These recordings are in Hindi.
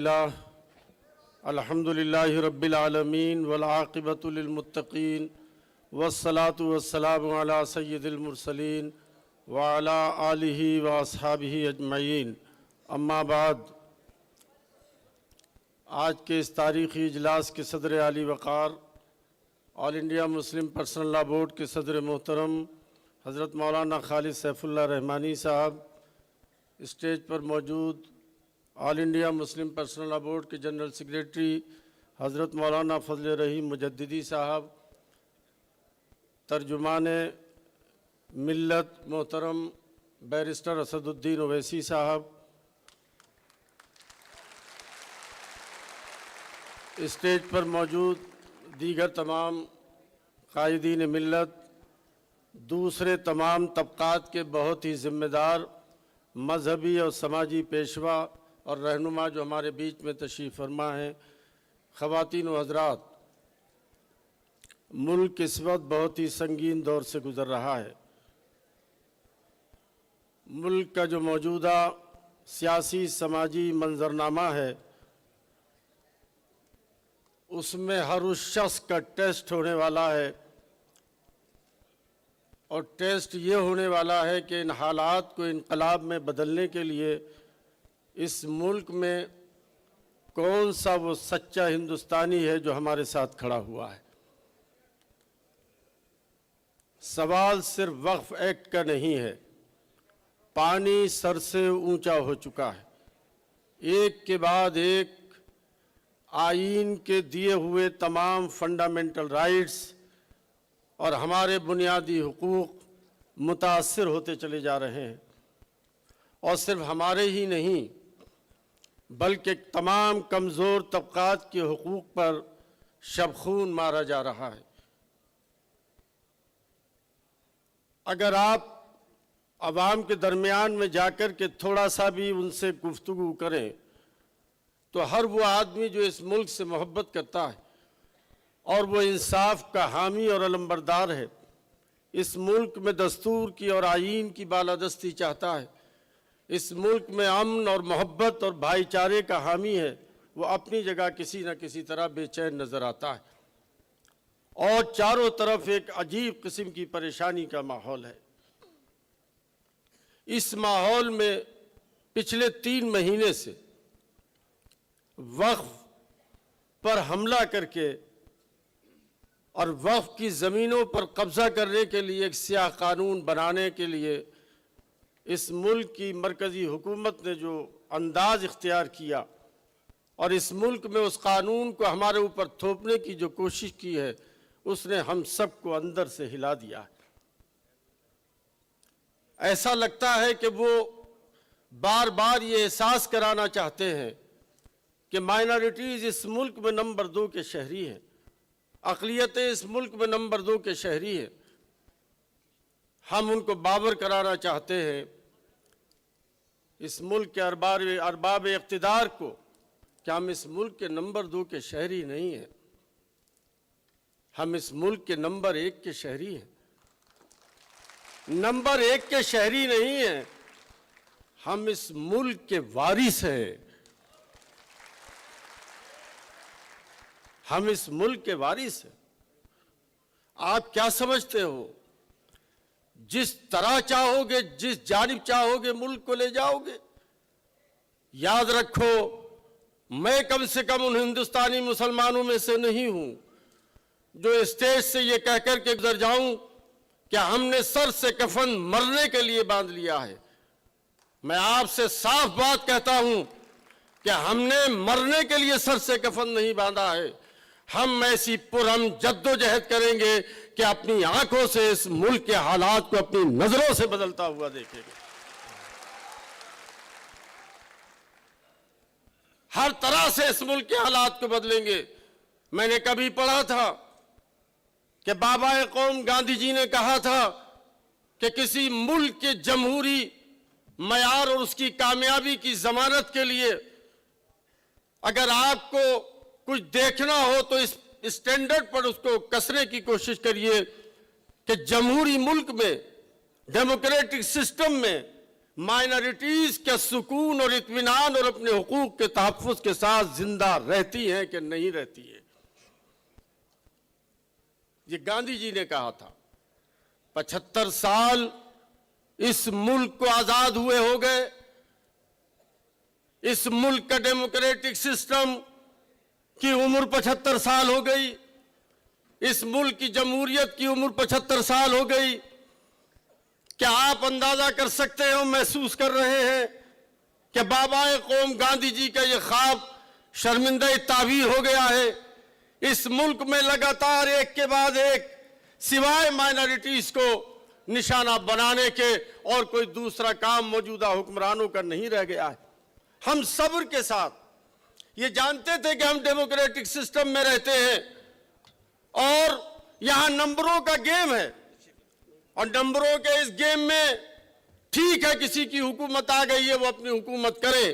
अल्हम्दुलिल्लाहि रब्बिल आलमीन वल आक़िबतु लिल मुत्तक़ीन वस्सलातु वस्सलामु अला सय्यिदिल मुरसलीन व अला आलिहि व अस्हाबिहि अजमईन। अम्मा बाद, आज के इस तारीख़ी इजलास के सदर आली वक़ार All India Muslim Personal Law Board के सदर मोहतरम हज़रत मौलाना खालिद सैफुल्लाह रहमानी साहब, स्टेज पर मौजूद all India Muslim Personal Law Board के जनरल सेक्रेटरी हज़रत मौलाना फजल रहीम मुजद्दिदी साहब, तर्जुमान मिल्लत मोहतरम बैरिस्टर असदुद्दीन ओवैसी साहब, स्टेज पर मौजूद दीगर तमाम कायदीन मिल्लत, दूसरे तमाम तबक़ात के बहुत ही ज़िम्मेदार मजहबी और समाजी पेशवा और रहनुमा जो हमारे बीच में तशरीफ़ फरमा हैं, ख़वातीन व हज़रात, मुल्क इस वक्त बहुत ही संगीन दौर से गुज़र रहा है। मुल्क का जो मौजूदा सियासी समाजी मंजरनामा है, उसमें हर उस शख्स का टेस्ट होने वाला है, और टेस्ट ये होने वाला है कि इन हालात को इनकलाब में बदलने के लिए इस मुल्क में कौन सा वो सच्चा हिंदुस्तानी है जो हमारे साथ खड़ा हुआ है। सवाल सिर्फ वक्फ एक्ट का नहीं है, पानी सर से ऊंचा हो चुका है। एक के बाद एक आईन के दिए हुए तमाम फंडामेंटल राइट्स और हमारे बुनियादी हुकूक मुतासिर होते चले जा रहे हैं, और सिर्फ हमारे ही नहीं बल्कि तमाम कमज़ोर तबक़ात के हुकूक पर शबखून मारा जा रहा है। अगर आप अवाम के दरमियान में जाकर के थोड़ा सा भी उनसे गुफ्तगू करें तो हर वो आदमी जो इस मुल्क से मोहब्बत करता है और वो इंसाफ का हामी और अलंबरदार है, इस मुल्क में दस्तूर की और आईन की बालादस्ती चाहता है, इस मुल्क में अमन और मोहब्बत और भाईचारे का हामी है, वो अपनी जगह किसी न किसी तरह बेचैन नज़र आता है। और चारों तरफ एक अजीब किस्म की परेशानी का माहौल है। इस माहौल में पिछले 3 महीने से वक्फ पर हमला करके और वक्फ की ज़मीनों पर कब्ज़ा करने के लिए एक स्याह कानून बनाने के लिए इस मुल्क की मरकज़ी हुकूमत ने जो अंदाज़ इख्तियार किया और इस मुल्क में उस कानून को हमारे ऊपर थोपने की जो कोशिश की है, उसने हम सबको अंदर से हिला दिया है। ऐसा लगता है कि वो बार बार ये एहसास कराना चाहते हैं कि माइनॉरिटीज़ इस मुल्क में नंबर 2 के शहरी हैं, अक़लियतें इस मुल्क में नंबर 2 के शहरी हैं। हम उनको बावर कराना चाहते हैं इस मुल्क के अरबाब इक़्तिदार को कि हम इस मुल्क के नंबर 2 के शहरी नहीं हैं, हम इस मुल्क के नंबर 1 के शहरी हैं। नंबर 1 के शहरी नहीं हैं, हम इस मुल्क के वारिस हैं, हम इस मुल्क के वारिस हैं। आप क्या समझते हो, जिस तरह चाहोगे, जिस जानिब चाहोगे मुल्क को ले जाओगे? याद रखो, मैं कम से कम उन हिंदुस्तानी मुसलमानों में से नहीं हूं जो स्टेज से ये कहकर के गुजर जाऊं कि हमने सर से कफन मरने के लिए बांध लिया है। मैं आपसे साफ बात कहता हूं कि हमने मरने के लिए सर से कफन नहीं बांधा है। हम ऐसी पुरअमन जद्दोजहद करेंगे कि अपनी आंखों से इस मुल्क के हालात को अपनी नजरों से बदलता हुआ देखेंगे। हर तरह से इस मुल्क के हालात को बदलेंगे। मैंने कभी पढ़ा था कि बाबा कौम गांधी जी ने कहा था कि किसी मुल्क के जमहूरी मयार और उसकी कामयाबी की जमानत के लिए अगर आपको कुछ देखना हो तो इस स्टैंडर्ड पर उसको कसने की कोशिश करिए कि जमहूरी मुल्क में, डेमोक्रेटिक सिस्टम में माइनॉरिटीज के सुकून और इत्मीनान और अपने हुकूक के तहफ़्फ़ुज़ के साथ जिंदा रहती हैं कि नहीं रहती है। ये गांधी जी ने कहा था। 75 साल इस मुल्क को आजाद हुए हो गए। इस मुल्क का डेमोक्रेटिक सिस्टम की उम्र 75 साल हो गई। इस मुल्क की जमहूरियत की उम्र 75 साल हो गई। क्या आप अंदाजा कर सकते हो, महसूस कर रहे हैं कि बाबाए कौम गांधी जी का ये ख्वाब शर्मिंदा ताबीर हो गया है। इस मुल्क में लगातार एक के बाद एक सिवाय माइनॉरिटीज को निशाना बनाने के और कोई दूसरा काम मौजूदा हुक्मरानों का नहीं रह गया है। हम सब्र के साथ ये जानते थे कि हम डेमोक्रेटिक सिस्टम में रहते हैं और यहां नंबरों का गेम है और नंबरों के इस गेम में ठीक है किसी की हुकूमत आ गई है, वो अपनी हुकूमत करे।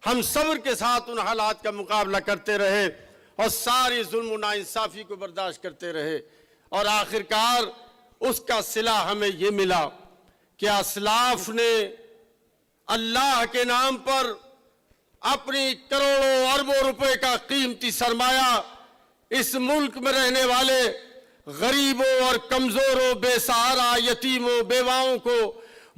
हम सब्र के साथ उन हालात का मुकाबला करते रहे और सारी जुल्म नाइंसाफी को बर्दाश्त करते रहे और आखिरकार उसका सिला हमें ये मिला कि असलाफ ने अल्लाह के नाम पर अपनी करोड़ों अरबों रुपए का कीमती सरमाया इस मुल्क में रहने वाले गरीबों और कमजोरों, बेसहारा, यतीमों, बेवाओं को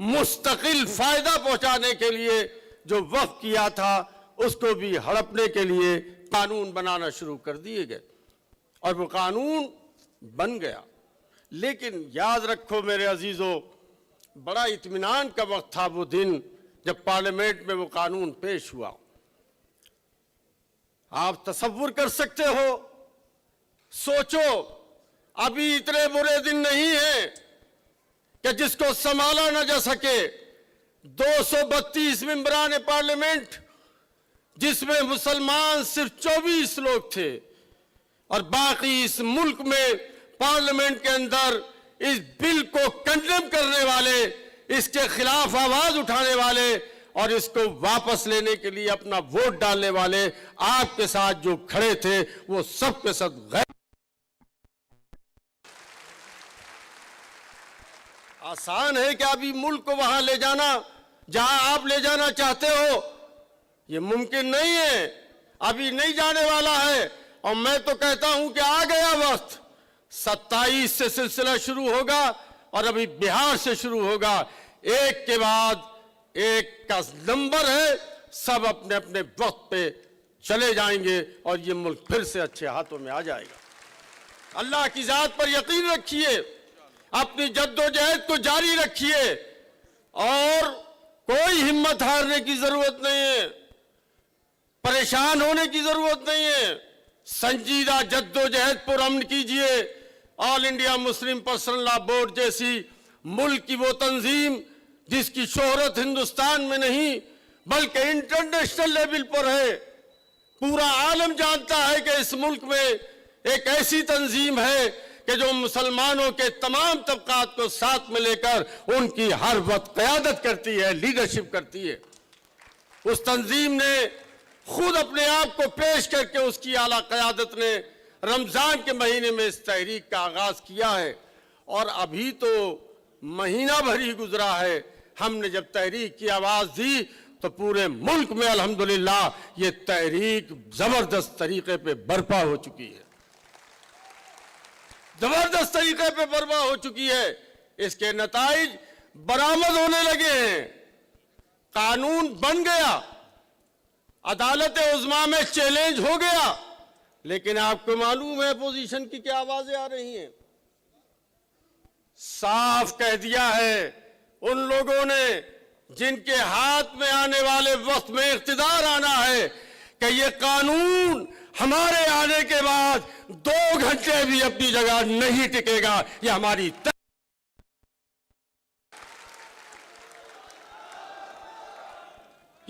मुस्तकिल फायदा पहुंचाने के लिए जो वक्फ किया था उसको भी हड़पने के लिए कानून बनाना शुरू कर दिए गए और वो कानून बन गया। लेकिन याद रखो मेरे अजीजों, बड़ा इत्मीनान का वक्त था वो दिन जब पार्लियामेंट में वो कानून पेश हुआ। आप तसव्वुर कर सकते हो, सोचो, अभी इतने बुरे दिन नहीं है कि जिसको संभाला न जा सके। 232 मेंबरान पार्लियामेंट जिसमें मुसलमान सिर्फ 24 लोग थे और बाकी इस मुल्क में पार्लियामेंट के अंदर इस बिल को कंडेम करने वाले, इसके खिलाफ आवाज उठाने वाले और इसको वापस लेने के लिए अपना वोट डालने वाले आपके साथ जो खड़े थे वो सब के सब गैर। आसान है कि अभी मुल्क को वहां ले जाना जहां आप ले जाना चाहते हो, ये मुमकिन नहीं है, अभी नहीं जाने वाला है। और मैं तो कहता हूं कि आ गया वक्त। 27 से सिलसिला शुरू होगा और अभी बिहार से शुरू होगा। एक के बाद एक का नंबर है, सब अपने अपने वक्त पे चले जाएंगे और ये मुल्क फिर से अच्छे हाथों में आ जाएगा। अल्लाह की जात पर यकीन रखिए, अपनी जद्दोजहद को जारी रखिए और कोई हिम्मत हारने की जरूरत नहीं है, परेशान होने की जरूरत नहीं है। संजीदा जद्दोजहद पर अमन कीजिए। All India Muslim Personal Law board जैसी मुल्क की वो तंजीम जिसकी शोहरत हिंदुस्तान में नहीं बल्कि इंटरनेशनल लेवल पर है, पूरा आलम जानता है कि इस मुल्क में एक ऐसी तंजीम है कि जो मुसलमानों के तमाम तबकात को साथ में लेकर उनकी हर वक्त क़यादत करती है, लीडरशिप करती है। उस तंजीम ने खुद अपने आप को पेश करके उसकी आला क़यादत ने रमजान के महीने में इस तहरीक का आगाज किया है और अभी तो महीना भर ही गुजरा है। हमने जब तहरीक की आवाज दी तो पूरे मुल्क में अल्हम्दुलिल्लाह ये तहरीक जबरदस्त तरीके पे बर्पा हो चुकी है, जबरदस्त तरीके पे बर्पा हो चुकी है। इसके नताइज बरामद होने लगे हैं, कानून बन गया, अदालत उज़्मा में चैलेंज हो गया। लेकिन आपको मालूम है अपोजिशन की क्या आवाजें आ रही हैं? साफ कह दिया है उन लोगों ने जिनके हाथ में आने वाले वक्त में इख्तिदार आना है कि ये कानून हमारे आने के बाद 2 घंटे भी अपनी जगह नहीं टिकेगा। ये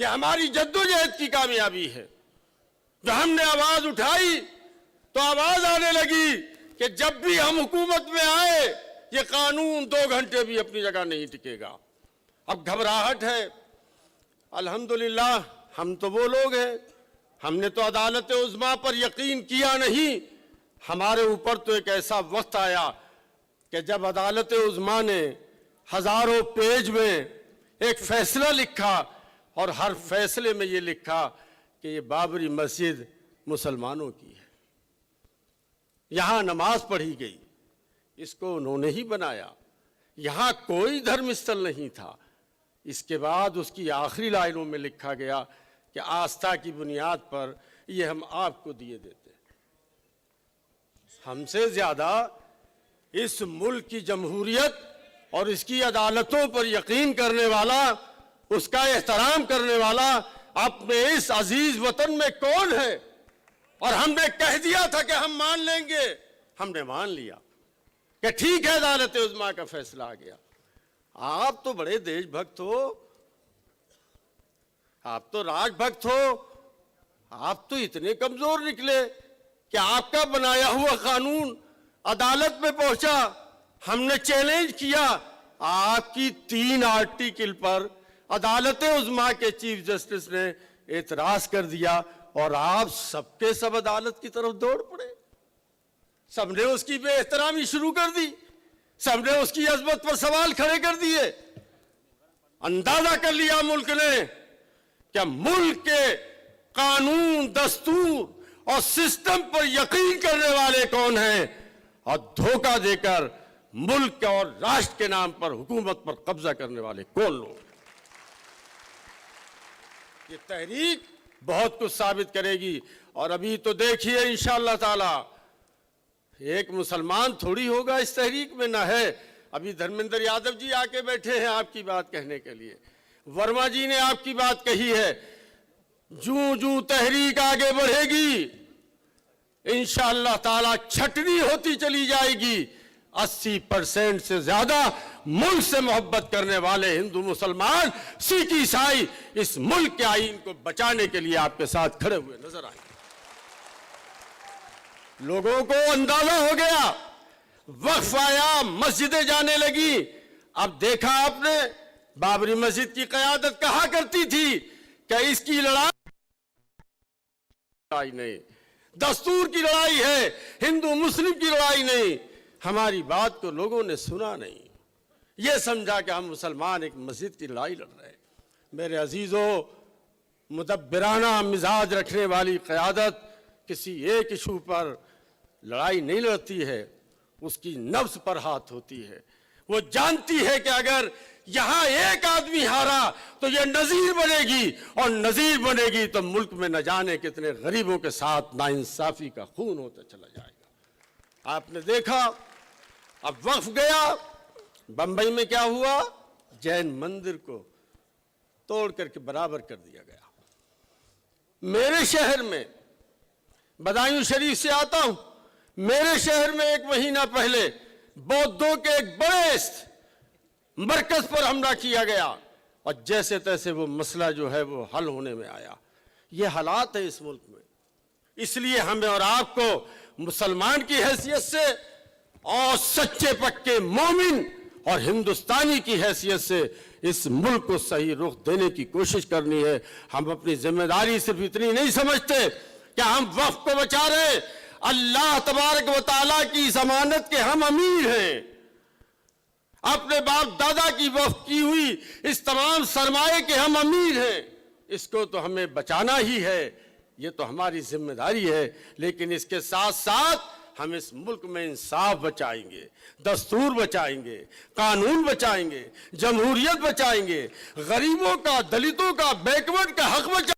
हमारी जद्दोजहद की कामयाबी है। जो हमने आवाज उठाई तो आवाज आने लगी कि जब भी हम हुकूमत में आए ये कानून 2 घंटे भी अपनी जगह नहीं टिकेगा। अब घबराहट है। अल्हम्दुलिल्लाह हम तो वो लोग हैं, हमने तो अदालत उज़्मा पर यकीन किया नहीं। हमारे ऊपर तो एक ऐसा वक्त आया कि जब अदालत उज़्मा ने हजारों पेज में एक फैसला लिखा और हर फैसले में ये लिखा कि ये बाबरी मस्जिद मुसलमानों की है, यहां नमाज पढ़ी गई, इसको उन्होंने ही बनाया, यहां कोई धर्म स्थल नहीं था। इसके बाद उसकी आखिरी लाइनों में लिखा गया कि आस्था की बुनियाद पर ये हम आपको दिए देते हैं। हमसे ज्यादा इस मुल्क की जमहूरियत और इसकी अदालतों पर यकीन करने वाला, उसका एहतराम करने वाला अपने इस अजीज वतन में कौन है? और हमने कह दिया था कि हम मान लेंगे, हमने मान लिया कि ठीक है, अदालत उज़्मा का फैसला आ गया। आप तो बड़े देशभक्त हो, आप तो राजभक्त हो, आप तो इतने कमजोर निकले कि आपका बनाया हुआ कानून अदालत में पहुंचा, हमने चैलेंज किया, आपकी 3 आर्टिकल पर अदालत उज़्मा के चीफ जस्टिस ने एतराज कर दिया और आप सबके सब अदालत की तरफ दौड़ पड़े। सबने उसकी बेएहतरामी शुरू कर दी, सबने उसकी अजमत पर सवाल खड़े कर दिए। अंदाजा कर लिया मुल्क ने कि मुल्क के कानून, दस्तूर और सिस्टम पर यकीन करने वाले कौन हैं और धोखा देकर मुल्क और राष्ट्र के नाम पर हुकूमत पर कब्जा करने वाले कौन लोग। ये तहरीक बहुत कुछ साबित करेगी। और अभी तो देखिए इंशाअल्लाह ताला, एक मुसलमान थोड़ी होगा इस तहरीक में, ना है। अभी धर्मेंद्र यादव जी आके बैठे हैं आपकी बात कहने के लिए, वर्मा जी ने आपकी बात कही है। जूं जूं तहरीक आगे बढ़ेगी इंशाअल्लाह ताला छटनी होती चली जाएगी। 80% से ज्यादा मुल्क से मोहब्बत करने वाले हिंदू, मुसलमान, सिख, ईसाई इस मुल्क के आईन को बचाने के लिए आपके साथ खड़े हुए नजर आएंगे। लोगों को अंदाजा हो गया, वक्फ आया, मस्जिदें जाने लगी। अब देखा आपने, बाबरी मस्जिद की क़यादत कहा करती थी कि इसकी लड़ाई नहीं, दस्तूर की लड़ाई है, हिंदू मुस्लिम की लड़ाई नहीं। हमारी बात को लोगों ने सुना नहीं, ये समझा कि हम मुसलमान एक मस्जिद की लड़ाई लड़ रहे हैं। मेरे अजीजों, मुदब्बिराना मिजाज रखने वाली क़यादत किसी एक इशू पर लड़ाई नहीं लड़ती है, उसकी नफ्स पर हाथ होती है। वो जानती है कि अगर यहां एक आदमी हारा तो ये नजीर बनेगी, और नजीर बनेगी तो मुल्क में न जाने कितने गरीबों के साथ नाइंसाफी का खून होता चला जाएगा। आपने देखा, अब वक्फ गया, बंबई में क्या हुआ, जैन मंदिर को तोड़ करके बराबर कर दिया गया। मेरे शहर में, बदायूं शरीफ से आता हूं, मेरे शहर में 1 महीना पहले बौद्धों के एक बड़े मरकज पर हमला किया गया और जैसे तैसे वो मसला जो है वो हल होने में आया। ये हालात है इस मुल्क में। इसलिए हमें और आपको मुसलमान की हैसियत से और सच्चे पक्के मोमिन और हिंदुस्तानी की हैसियत से इस मुल्क को सही रुख देने की कोशिश करनी है। हम अपनी जिम्मेदारी सिर्फ इतनी नहीं समझते कि हम वक्फ को बचा रहे, अल्लाह तबारक व तआला की जमानत के हम अमीर हैं। अपने बाप दादा की वक्फ की हुई इस तमाम सरमाए के हम अमीर हैं। इसको तो हमें बचाना ही है, ये तो हमारी जिम्मेदारी है। लेकिन इसके साथ साथ हम इस मुल्क में इंसाफ बचाएंगे, दस्तूर बचाएंगे, कानून बचाएंगे, जमहूरियत बचाएंगे, गरीबों का, दलितों का, बैकवर्ड का हक बचाएंगे,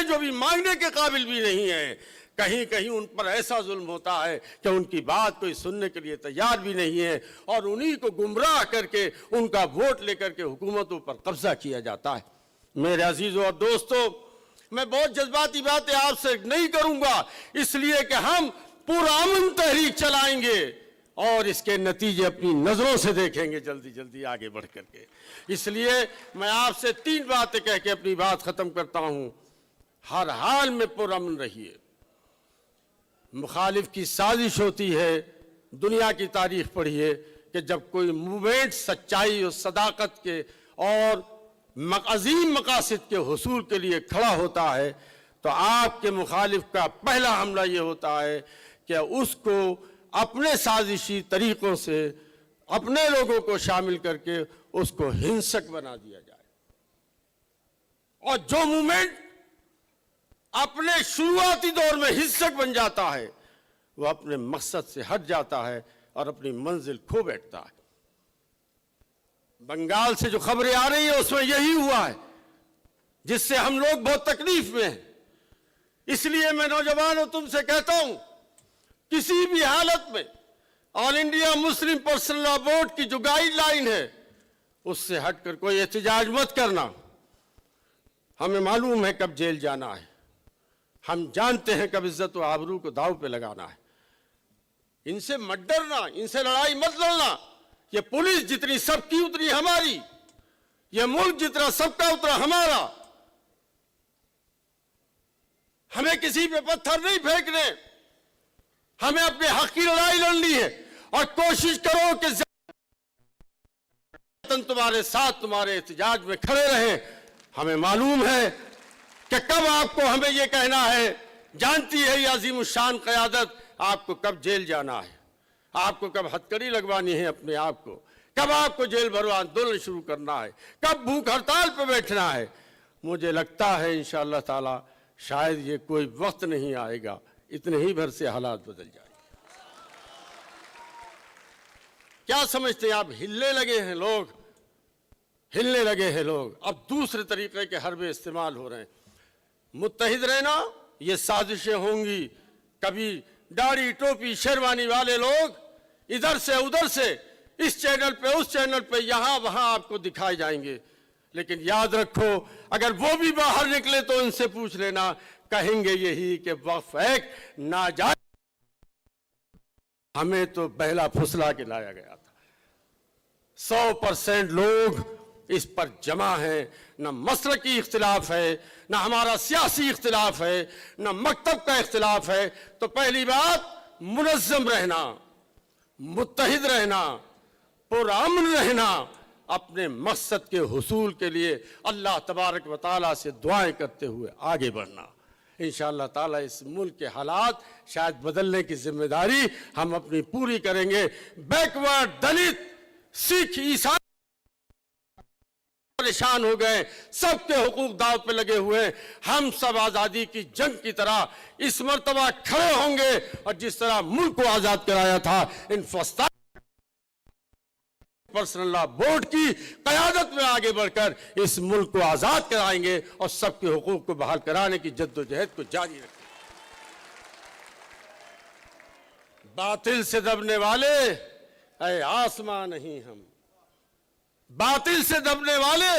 जो भी मांगने के काबिल भी नहीं है। कहीं कहीं उन पर ऐसा जुल्म होता है कि उनकी बात कोई सुनने के लिए तैयार भी नहीं है, और उन्हीं को गुमराह करके उनका वोट लेकर के हुकूमतों पर कब्जा किया जाता है। मेरे अजीजों और दोस्तों, मैं बहुत जज्बाती बातें आपसे नहीं करूंगा, इसलिए कि हम पुरअमन तहरीक चलाएंगे और इसके नतीजे अपनी नजरों से देखेंगे जल्दी जल्दी आगे बढ़ करके। इसलिए मैं आपसे 3 बातें कह के अपनी बात खत्म करता हूं। हर हाल में पुरअमन रहिए। मुखालिफ की साजिश होती है, दुनिया की तारीख पढ़िए कि जब कोई मूवमेंट सच्चाई और सदाकत के और अजीम मकासद के हुसूल के लिए खड़ा होता है तो आपके मुखालिफ का पहला हमला ये होता है कि उसको अपने साजिशी तरीकों से अपने लोगों को शामिल करके उसको हिंसक बना दिया जाए। और जो मूवमेंट अपने शुरुआती दौर में हिंसक बन जाता है वह अपने मकसद से हट जाता है और अपनी मंजिल खो बैठता है। बंगाल से जो खबरें आ रही है उसमें यही हुआ है, जिससे हम लोग बहुत तकलीफ में हैं। इसलिए मैं नौजवानों तुमसे कहता हूं, किसी भी हालत में all India Muslim Personal Law board की जो गाइडलाइन है उससे हटकर कोई एहतजाज मत करना। हमें मालूम है कब जेल जाना है, हम जानते हैं कब इज्जत और आबरू को दांव पे लगाना है। इनसे मत डरना, इनसे लड़ाई मत लड़ना। ये पुलिस जितनी सबकी उतनी हमारी, ये मुल्क जितना सबका उतना हमारा। हमें किसी पे पत्थर नहीं फेंकने, हमें अपने हक की लड़ाई लड़नी है। और कोशिश करो कि तुम्हारे साथ तुम्हारे एहतजाज में खड़े रहें। हमें मालूम है कि कब आपको हमें यह कहना है, जानती है ये अजीम शान क़यादत आपको कब जेल जाना है, आपको कब हथकड़ी लगवानी है अपने आप को, कब आपको जेल भरो आंदोलन शुरू करना है, कब भूख हड़ताल पर बैठना है। मुझे लगता है इंशाअल्लाह ताला शायद ये कोई वक्त नहीं आएगा, इतने ही भर से हालात बदल जाएंगे। क्या समझते हैं आप? हिलने लगे हैं लोग, हिलने लगे हैं लोग। अब दूसरे तरीके के हरबे इस्तेमाल हो रहे हैं। मुत्तहिद रहना, ये साजिशें होंगी। कभी दाढ़ी टोपी शेरवानी वाले लोग इधर से उधर से, इस चैनल पे उस चैनल पे, यहां वहां आपको दिखाए जाएंगे। लेकिन याद रखो, अगर वो भी बाहर निकले तो उनसे पूछ लेना, कहेंगे यही कि वक्फ एक्ट नाजायज, हमें तो बहला फुसला के लाया गया था। 100% लोग इस पर जमा है। न मसलकी इख्तिलाफ है, न हमारा सियासी इख्तिलाफ है, न मकतब का इख्तिलाफ है। तो पहली बात, मुनज़्ज़म रहना, मुत्तहिद रहना, पुरअमन रहना, अपने मकसद के हुसूल के लिए अल्लाह तबारक व तआला से दुआएं करते हुए आगे बढ़ना। इंशाअल्लाह ताला इस मुल्क के हालात शायद बदलने की जिम्मेदारी हम अपनी पूरी करेंगे। बैकवर्ड, दलित, सिख, ईसाई परेशान हो गए, सबके हुकूक दाव पे लगे हुए। हम सब आजादी की जंग की तरह इस मर्तबा खड़े होंगे और जिस तरह मुल्क को आजाद कराया था, इन पर्सनल लॉ बोर्ड की क़यादत में आगे बढ़कर इस मुल्क को आजाद कराएंगे और सबके हुकूक को बहाल कराने की जद्दोजहद को जारी रखेंगे। बातिल से दबने वाले ऐ आसमां नहीं हम, बातिल से दबने वाले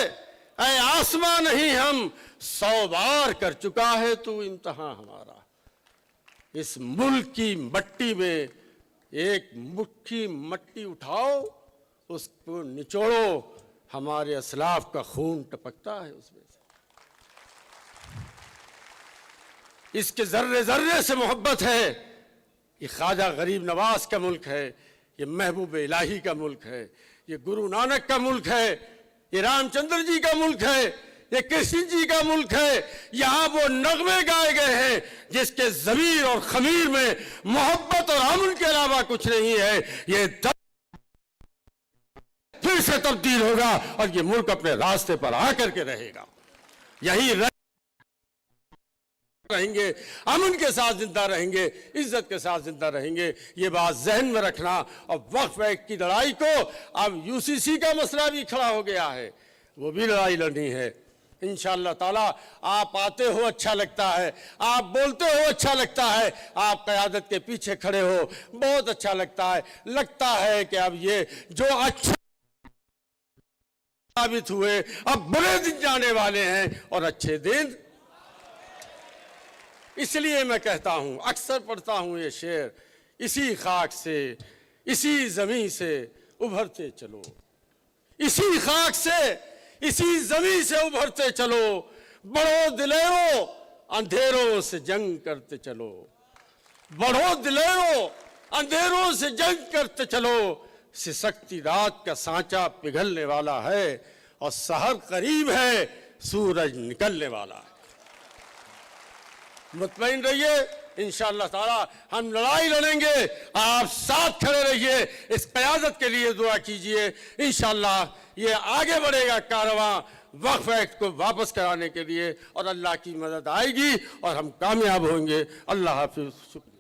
ऐ आसमां नहीं हम, 100 बार कर चुका है तू इम्तिहान हमारा। इस मुल्क की मट्टी में एक मुट्ठी मट्टी उठाओ, उसको निचोड़ो, हमारे असलाफ का खून टपकता है उसमें से। इसके जर्रे जर्रे से मोहब्बत है। ये ख्वाजा गरीब नवाज का मुल्क है, ये महबूब इलाही का मुल्क है, ये गुरु नानक का मुल्क है, ये रामचंद्र जी का मुल्क है, ये कृष्ण जी का मुल्क है। यहाँ वो नगमे गाए गए हैं जिसके ज़मीर और खमीर में मोहब्बत और अमन के अलावा कुछ नहीं है। ये फिर से तब्दील होगा और ये मुल्क अपने रास्ते पर आकर के रहेगा। यही रहेंगे, अमन के साथ जिंदा रहेंगे, इज्जत के साथ जिंदा रहेंगे। ये बात जहन में रखना। और वक्फ एक्ट की लड़ाई को अब यूसीसी का मसला भी खड़ा हो गया है, वो भी लड़ाई लड़नी है इंशाअल्लाह ताला। आप आते हो अच्छा लगता है, आप बोलते हो अच्छा लगता है, आप क़यादत के पीछे खड़े हो बहुत अच्छा लगता है। लगता है कि अब ये जो अच्छा साबित हुए, अब बुरे दिन जाने वाले हैं और अच्छे दिन। इसलिए मैं कहता हूं, अक्सर पढ़ता हूं ये शेर, इसी खाक से, इसी जमीन से उभरते चलो, इसी खाक से, इसी जमीन से उभरते चलो। बढ़ो दिलेरो, अंधेरों से जंग करते चलो, बढ़ो दिलेरो, अंधेरों से जंग करते चलो। सिसकती रात का सांचा पिघलने वाला है और सहर करीब है, सूरज निकलने वाला है। मुतमईन रहिए, इंशाअल्लाह ताला हम लड़ाई लड़ेंगे। आप साथ खड़े रहिए, इस क़यादत के लिए दुआ कीजिए। इंशाअल्लाह ये आगे बढ़ेगा कारवां वक्फ एक्ट को वापस कराने के लिए, और अल्लाह की मदद आएगी और हम कामयाब होंगे। अल्लाह हाफिज़।